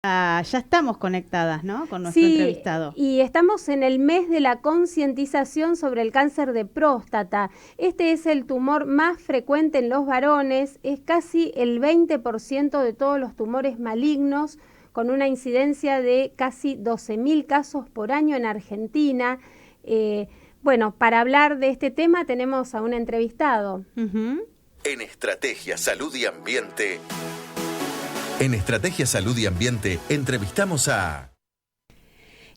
Ya estamos conectadas, ¿no? Con nuestro Sí, entrevistado. y estamos en el mes de la concientización sobre el cáncer de próstata. Este es el tumor más frecuente en los varones, es casi el 20% de todos los tumores malignos, con una incidencia de casi 12.000 casos por año en Argentina. Eh, bueno, para hablar de este tema tenemos a un entrevistado. En Estrategia Salud y Ambiente. En Estrategia Salud y Ambiente entrevistamos a...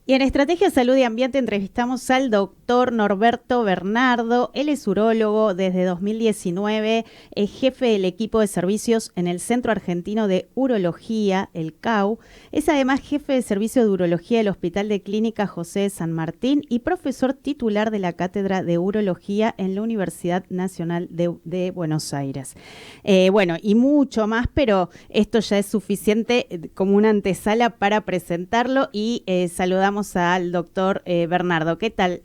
Y en Estrategia Salud y Ambiente entrevistamos al doctor Norberto Bernardo. Él es urólogo desde 2019, es jefe del equipo de servicios en el Centro Argentino de Urología, el CAU. Es además jefe de servicio de urología del Hospital de Clínica José de San Martín y profesor titular de la Cátedra de Urología en la Universidad Nacional de Buenos Aires. Bueno, y mucho más, pero esto ya es suficiente como una antesala para presentarlo y saludamos al doctor Bernardo. ¿Qué tal,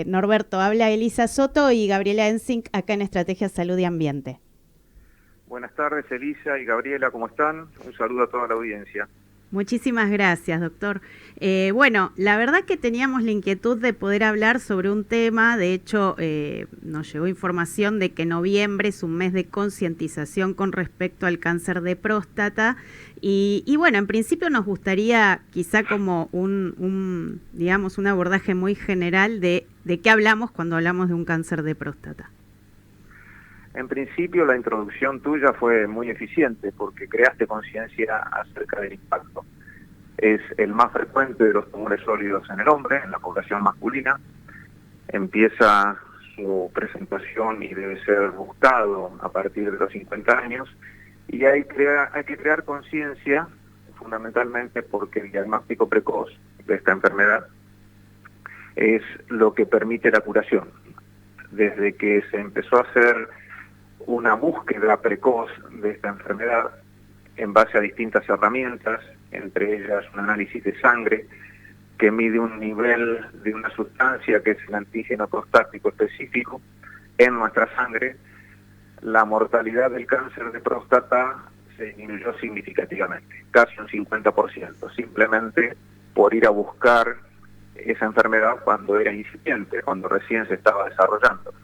Norberto? Habla Elisa Soto y Gabriela Ensink acá en Estrategia Salud y Ambiente. Buenas tardes, Elisa y Gabriela, ¿cómo están? Un saludo a toda la audiencia. Muchísimas gracias, doctor. Bueno, la verdad que teníamos la inquietud de poder hablar sobre un tema. De hecho, nos llegó información de que noviembre es un mes de concientización con respecto al cáncer de próstata. Y bueno, en principio nos gustaría quizá como digamos, un abordaje muy general de qué hablamos cuando hablamos de un cáncer de próstata. En principio, la introducción tuya fue muy eficiente porque creaste conciencia acerca del impacto. Es el más frecuente de los tumores sólidos en el hombre, en la población masculina. Empieza su presentación y debe ser buscado a partir de los 50 años. Y hay que crear conciencia, fundamentalmente porque el diagnóstico precoz de esta enfermedad es lo que permite la curación. Desde que se empezó a hacer una búsqueda precoz de esta enfermedad en base a distintas herramientas, entre ellas un análisis de sangre que mide un nivel de una sustancia que es el antígeno prostático específico en nuestra sangre. La mortalidad del cáncer de próstata se disminuyó significativamente, casi un 50%, simplemente por ir a buscar esa enfermedad cuando era incipiente, cuando recién se estaba desarrollando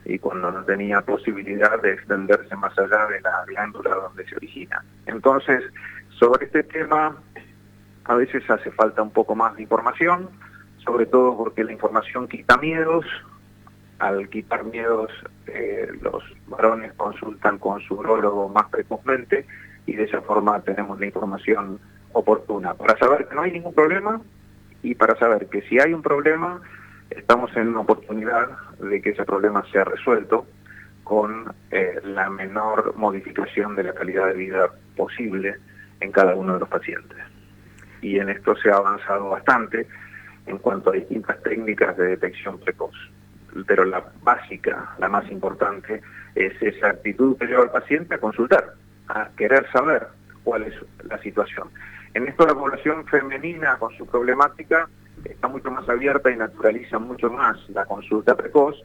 y cuando no tenía posibilidad de extenderse más allá de la glándula donde se origina. Entonces, sobre este tema, a veces hace falta un poco más de información, sobre todo porque la información quita miedos. Al quitar miedos, los varones consultan con su urólogo más precozmente y de esa forma tenemos la información oportuna para saber que no hay ningún problema y para saber que si hay un problema, estamos en una oportunidad de que ese problema sea resuelto con la menor modificación de la calidad de vida posible en cada uno de los pacientes. Y en esto se ha avanzado bastante en cuanto a distintas técnicas de detección precoz. Pero la básica, la más importante, es esa actitud que lleva al paciente a consultar, a querer saber cuál es la situación. En esto la población femenina con su problemática está mucho más abierta y naturaliza mucho más la consulta precoz.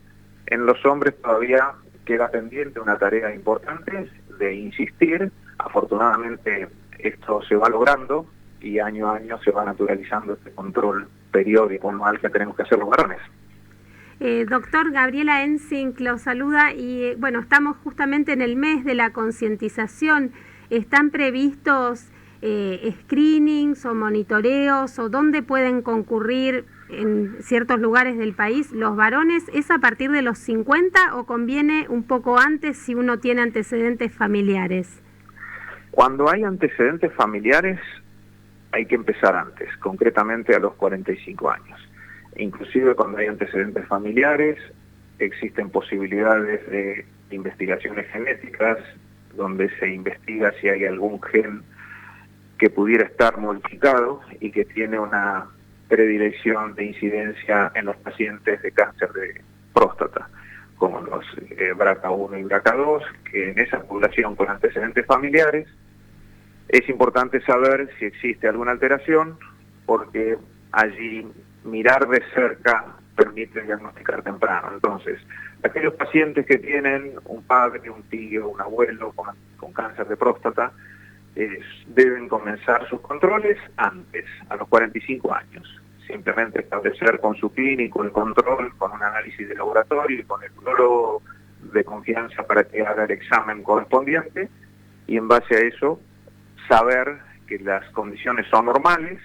En los hombres todavía queda pendiente una tarea importante de insistir. Afortunadamente esto se va logrando y año a año se va naturalizando este control periódico anual que tenemos que hacer los varones. Doctor, Gabriela Ensink lo saluda y bueno, estamos justamente en el mes de la concientización. ¿Están previstos screenings o monitoreos o dónde pueden concurrir en ciertos lugares del país los varones? ¿Es a partir de los 50 o conviene un poco antes si uno tiene antecedentes familiares? Cuando hay antecedentes familiares hay que empezar antes, concretamente a los 45 años. Inclusive cuando hay antecedentes familiares existen posibilidades de investigaciones genéticas donde se investiga si hay algún gen que pudiera estar modificado y que tiene una predilección de incidencia en los pacientes de cáncer de próstata, como los BRCA1 y BRCA2, que en esa población con antecedentes familiares es importante saber si existe alguna alteración, porque allí mirar de cerca permite diagnosticar temprano. Entonces, aquellos pacientes que tienen un padre, un tío, un abuelo con cáncer de próstata, deben comenzar sus controles antes, a los 45 años. Simplemente establecer con su clínico el control, con un análisis de laboratorio y con el urólogo de confianza para que haga el examen correspondiente, y en base a eso saber que las condiciones son normales,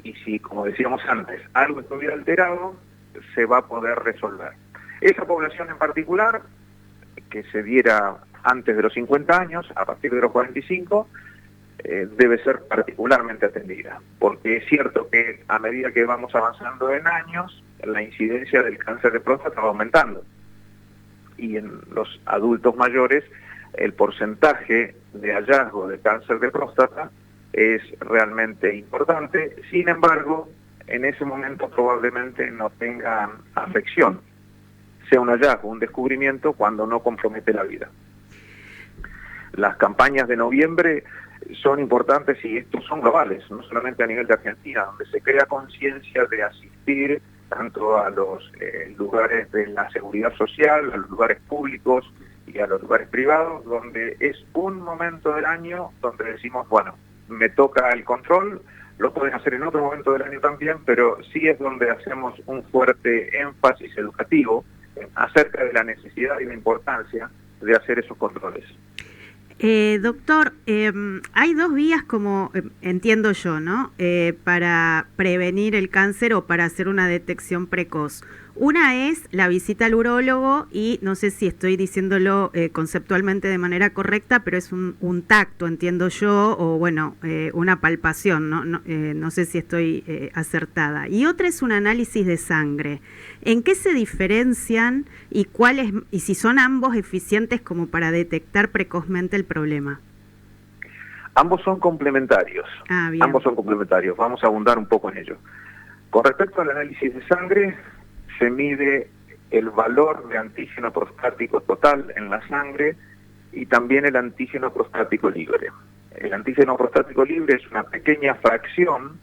y si, como decíamos antes, algo estuviera alterado, se va a poder resolver. Esa población en particular, que se diera antes de los 50 años, a partir de los 45, debe ser particularmente atendida, porque es cierto que a medida que vamos avanzando en años, la incidencia del cáncer de próstata va aumentando, y en los adultos mayores el porcentaje de hallazgo de cáncer de próstata es realmente importante. Sin embargo, en ese momento probablemente no tengan afección, sea un hallazgo, un descubrimiento, cuando no compromete la vida. Las campañas de noviembre son importantes, y estos son globales, no solamente a nivel de Argentina, donde se crea conciencia de asistir tanto a los lugares de la seguridad social, a los lugares públicos y a los lugares privados, donde es un momento del año donde decimos, bueno, me toca el control. Lo pueden hacer en otro momento del año también, pero sí es donde hacemos un fuerte énfasis educativo acerca de la necesidad y la importancia de hacer esos controles. Doctor, hay dos vías, como entiendo yo, ¿no? Para prevenir el cáncer o para hacer una detección precoz. Una es la visita al urólogo, y no sé si estoy diciéndolo conceptualmente de manera correcta, pero es un tacto, entiendo yo, o bueno, una palpación, no sé si estoy acertada. Y otra es un análisis de sangre. ¿En qué se diferencian y cuáles, y si son ambos eficientes como para detectar precozmente el problema? Ambos son complementarios. Bien. Ambos son complementarios. Vamos a abundar un poco en ello. Con respecto al análisis de sangre, se mide el valor de antígeno prostático total en la sangre y también el antígeno prostático libre. El antígeno prostático libre es una pequeña fracción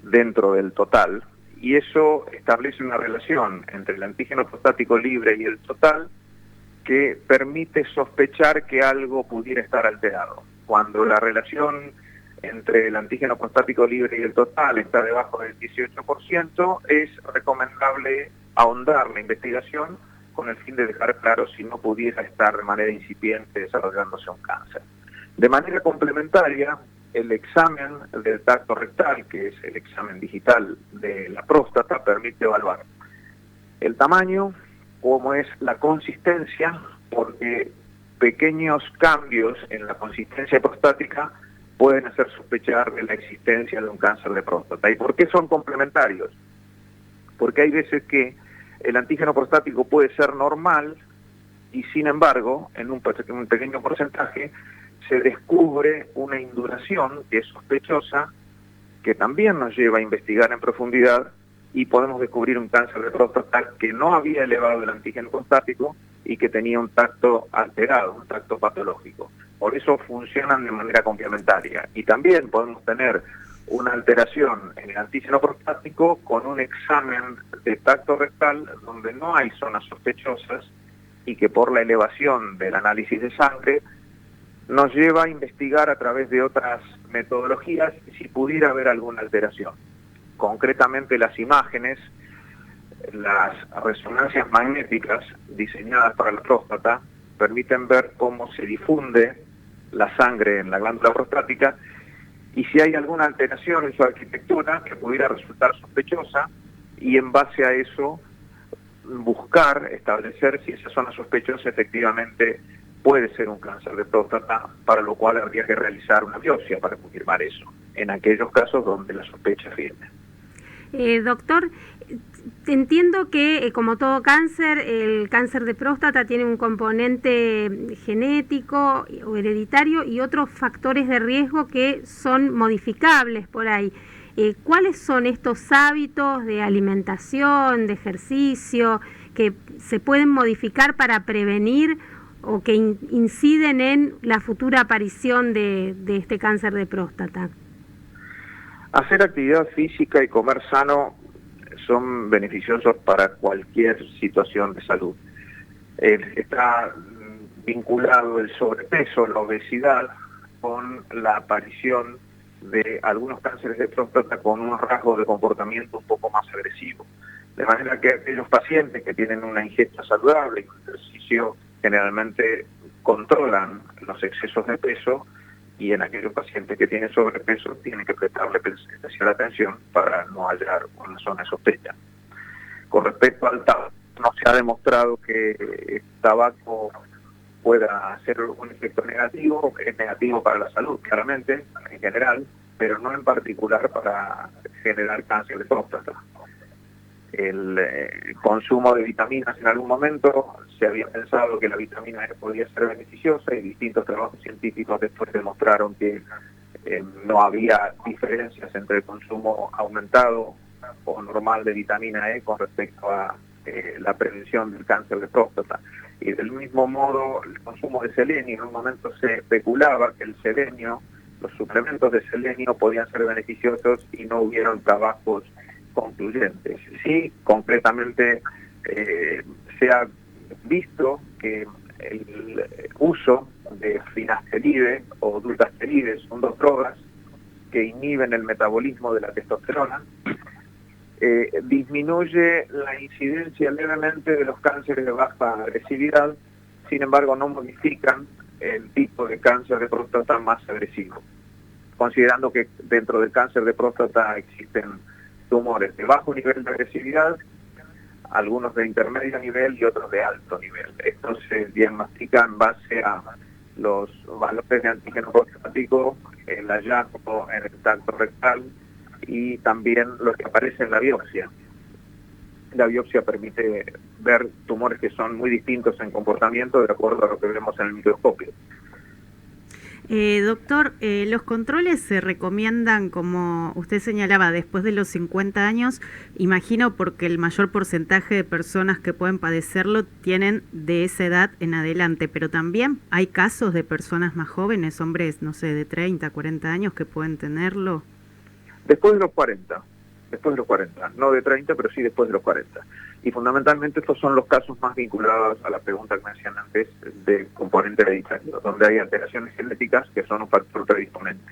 dentro del total, y eso establece una relación entre el antígeno prostático libre y el total que permite sospechar que algo pudiera estar alterado. Cuando la relación entre el antígeno prostático libre y el total está debajo del 18%, es recomendable ahondar la investigación con el fin de dejar claro si no pudiera estar de manera incipiente desarrollándose un cáncer. De manera complementaria, el examen del tacto rectal, que es el examen digital de la próstata, permite evaluar el tamaño, cómo es la consistencia, porque pequeños cambios en la consistencia prostática pueden hacer sospechar de la existencia de un cáncer de próstata. ¿Y por qué son complementarios? Porque hay veces que el antígeno prostático puede ser normal y, sin embargo, en un pequeño porcentaje se descubre una induración que es sospechosa, que también nos lleva a investigar en profundidad, y podemos descubrir un cáncer de próstata que no había elevado el antígeno prostático y que tenía un tacto alterado, un tacto patológico. Por eso funcionan de manera complementaria. Y también podemos tener una alteración en el antígeno prostático con un examen de tacto rectal donde no hay zonas sospechosas, y que por la elevación del análisis de sangre nos lleva a investigar a través de otras metodologías si pudiera haber alguna alteración. Concretamente, las imágenes, las resonancias magnéticas diseñadas para la próstata permiten ver cómo se difunde la sangre en la glándula prostática y si hay alguna alteración en su arquitectura que pudiera resultar sospechosa, y en base a eso buscar establecer si esa zona sospechosa efectivamente puede ser un cáncer de próstata, para lo cual habría que realizar una biopsia para confirmar eso, en aquellos casos donde la sospecha es firme. Doctor, entiendo que como todo cáncer, el cáncer de próstata tiene un componente genético o hereditario y otros factores de riesgo que son modificables por ahí. ¿Cuáles son estos hábitos de alimentación, de ejercicio, que se pueden modificar para prevenir o que inciden en la futura aparición de este cáncer de próstata? Hacer actividad física y comer sano son beneficiosos para cualquier situación de salud. Está vinculado el sobrepeso, la obesidad, con la aparición de algunos cánceres de próstata con unos rasgos de comportamiento un poco más agresivos. De manera que aquellos pacientes que tienen una ingesta saludable y un ejercicio generalmente controlan los excesos de peso, y en aquellos pacientes que tienen sobrepeso tienen que prestarle especial atención para no hallar una zona de sospecha. Con respecto al tabaco, no se ha demostrado que el tabaco pueda hacer un efecto negativo. Es negativo para la salud, claramente, en general, pero no en particular para generar cáncer de próstata. El consumo de vitaminas en algún momento se había pensado que la vitamina E podía ser beneficiosa, y distintos trabajos científicos después demostraron que no había diferencias entre el consumo aumentado o normal de vitamina E con respecto a la prevención del cáncer de próstata. Y del mismo modo, el consumo de selenio, en un momento se especulaba que el selenio, los suplementos de selenio podían ser beneficiosos, y no hubieron trabajos concluyentes. Sí, concretamente se ha visto que el uso de finasteride o dutasteride son dos drogas que inhiben el metabolismo de la testosterona. Disminuye la incidencia levemente de los cánceres de baja agresividad, sin embargo no modifican el tipo de cáncer de próstata más agresivo, considerando que dentro del cáncer de próstata existen tumores de bajo nivel de agresividad, algunos de intermedio nivel y otros de alto nivel. Estos se diagnostican en base a los valores de antígeno prostático, el hallazgo en el tacto rectal y también lo que aparece en la biopsia. La biopsia permite ver tumores que son muy distintos en comportamiento de acuerdo a lo que vemos en el microscopio. Doctor, los controles se recomiendan, como usted señalaba, después de los 50 años, imagino porque el mayor porcentaje de personas que pueden padecerlo tienen de esa edad en adelante, pero también hay casos de personas más jóvenes, hombres, no sé, de 30, 40 años que pueden tenerlo. Después de los 40, no de 30, pero sí después de los 40. Y fundamentalmente estos son los casos más vinculados a la pregunta que me hacían antes de componente hereditario, donde hay alteraciones genéticas que son un factor predisponente.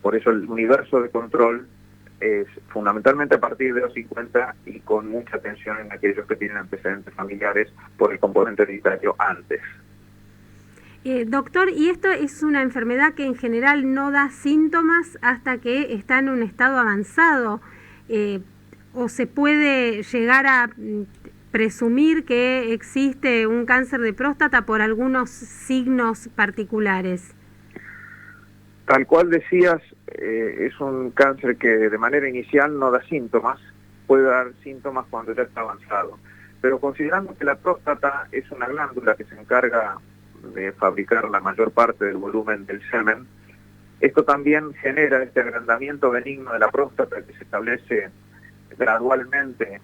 Por eso el universo de control es fundamentalmente a partir de los 50 y con mucha atención en aquellos que tienen antecedentes familiares por el componente hereditario antes. Doctor, ¿y esto es una enfermedad que en general no da síntomas hasta que está en un estado avanzado? ¿O se puede llegar a presumir que existe un cáncer de próstata por algunos signos particulares? Tal cual decías, es un cáncer que de manera inicial no da síntomas, puede dar síntomas cuando ya está avanzado. Pero considerando que la próstata es una glándula que se encarga de fabricar la mayor parte del volumen del semen, esto también genera este agrandamiento benigno de la próstata que se establece gradualmente.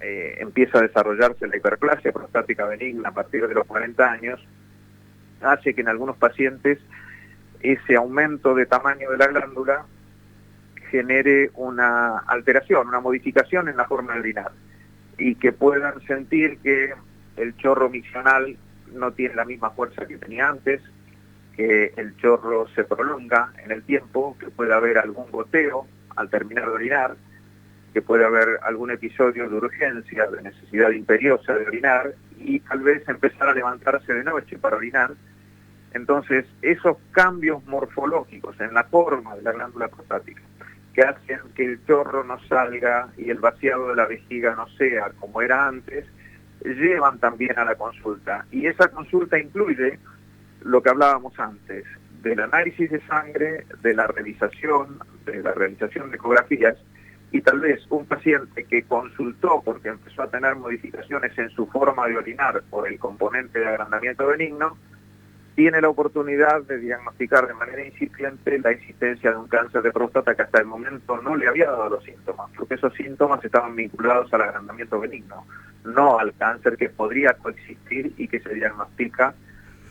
Empieza a desarrollarse la hiperplasia prostática benigna a partir de los 40 años, hace que en algunos pacientes ese aumento de tamaño de la glándula genere una alteración, una modificación en la forma de orinar, y que puedan sentir que el chorro miccional no tiene la misma fuerza que tenía antes, que el chorro se prolonga en el tiempo, que puede haber algún goteo al terminar de orinar, que puede haber algún episodio de urgencia, de necesidad imperiosa de orinar, y tal vez empezar a levantarse de noche para orinar. Entonces, esos cambios morfológicos en la forma de la glándula prostática, que hacen que el chorro no salga y el vaciado de la vejiga no sea como era antes, llevan también a la consulta. Y esa consulta incluye lo que hablábamos antes, del análisis de sangre, de la realización de ecografías, y tal vez un paciente que consultó porque empezó a tener modificaciones en su forma de orinar por el componente de agrandamiento benigno, tiene la oportunidad de diagnosticar de manera incipiente la existencia de un cáncer de próstata que hasta el momento no le había dado los síntomas, porque esos síntomas estaban vinculados al agrandamiento benigno, no al cáncer que podría coexistir y que se diagnostica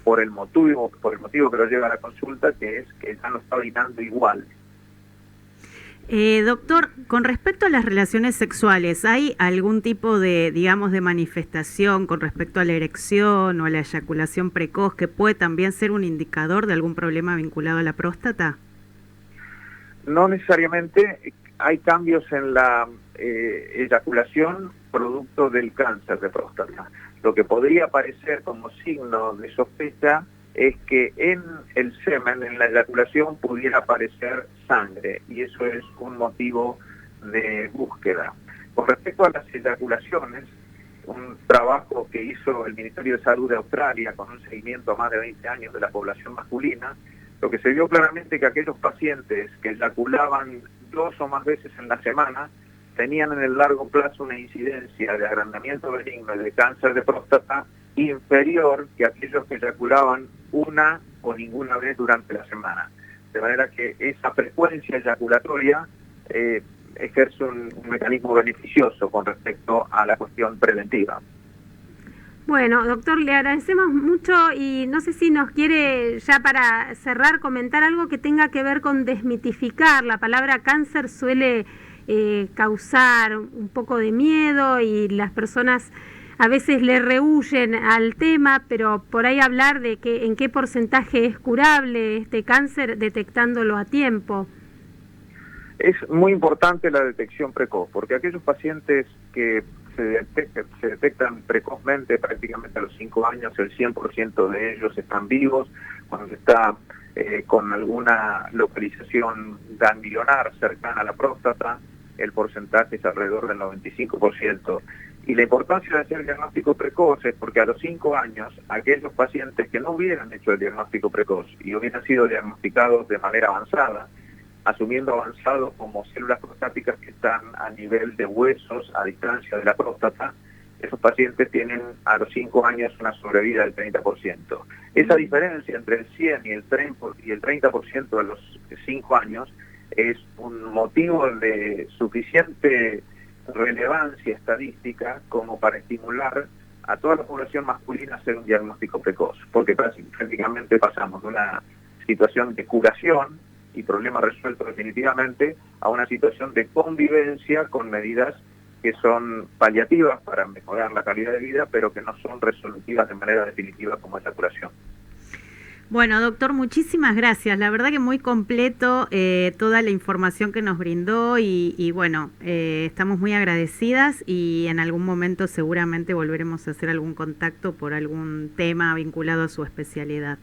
por el motivo que lo lleva a la consulta, que es que ya no está orinando igual. Doctor, con respecto a las relaciones sexuales, ¿hay algún tipo de, digamos, de manifestación con respecto a la erección o a la eyaculación precoz que puede también ser un indicador de algún problema vinculado a la próstata? No necesariamente. Hay cambios en la eyaculación producto del cáncer de próstata. Lo que podría parecer como signo de sospecha es que en el semen, en la eyaculación, pudiera aparecer sangre, y eso es un motivo de búsqueda. Con respecto a las eyaculaciones, un trabajo que hizo el Ministerio de Salud de Australia con un seguimiento a más de 20 años de la población masculina, lo que se vio claramente que aquellos pacientes que eyaculaban 2 o más veces en la semana tenían en el largo plazo una incidencia de agrandamiento benigno y de cáncer de próstata inferior que aquellos que eyaculaban una o ninguna vez durante la semana. De manera que esa frecuencia eyaculatoria ejerce un mecanismo beneficioso con respecto a la cuestión preventiva. Bueno, doctor, le agradecemos mucho y no sé si nos quiere, ya para cerrar, comentar algo que tenga que ver con desmitificar. La palabra cáncer suele causar un poco de miedo y las personas a veces le rehúyen al tema, pero por ahí hablar de que en qué porcentaje es curable este cáncer detectándolo a tiempo. Es muy importante la detección precoz, porque aquellos pacientes que se detectan precozmente, prácticamente a los 5 años, el 100% de ellos están vivos. Cuando está con alguna localización ganglionar cercana a la próstata, el porcentaje es alrededor del 95%. Y la importancia de hacer diagnóstico precoz es porque a los 5 años, aquellos pacientes que no hubieran hecho el diagnóstico precoz y hubieran sido diagnosticados de manera avanzada, asumiendo avanzado como células prostáticas que están a nivel de huesos a distancia de la próstata, esos pacientes tienen a los 5 años una sobrevida del 30%. Esa diferencia entre el 100 y el 30% a los 5 años es un motivo de suficiente relevancia estadística como para estimular a toda la población masculina a hacer un diagnóstico precoz, porque prácticamente pasamos de una situación de curación y problema resuelto definitivamente a una situación de convivencia con medidas que son paliativas para mejorar la calidad de vida, pero que no son resolutivas de manera definitiva como es la curación. Bueno, doctor, muchísimas gracias. La verdad que muy completo toda la información que nos brindó y bueno, estamos muy agradecidas y en algún momento seguramente volveremos a hacer algún contacto por algún tema vinculado a su especialidad.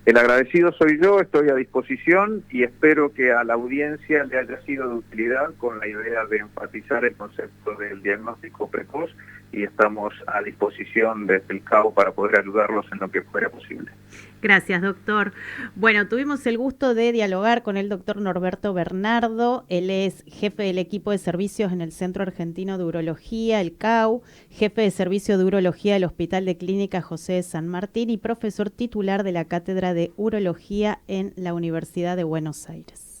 El agradecido soy yo, estoy a disposición y espero que a la audiencia le haya sido de utilidad con la idea de enfatizar el concepto del diagnóstico precoz, y estamos a disposición desde el CAU para poder ayudarlos en lo que fuera posible. Gracias, doctor. Bueno, tuvimos el gusto de dialogar con el doctor Norberto Bernardo. Él es jefe del equipo de servicios en el Centro Argentino de Urología, el CAU, jefe de servicio de urología del Hospital de Clínica José de San Martín y profesor titular de la Cátedra de Urología en la Universidad de Buenos Aires.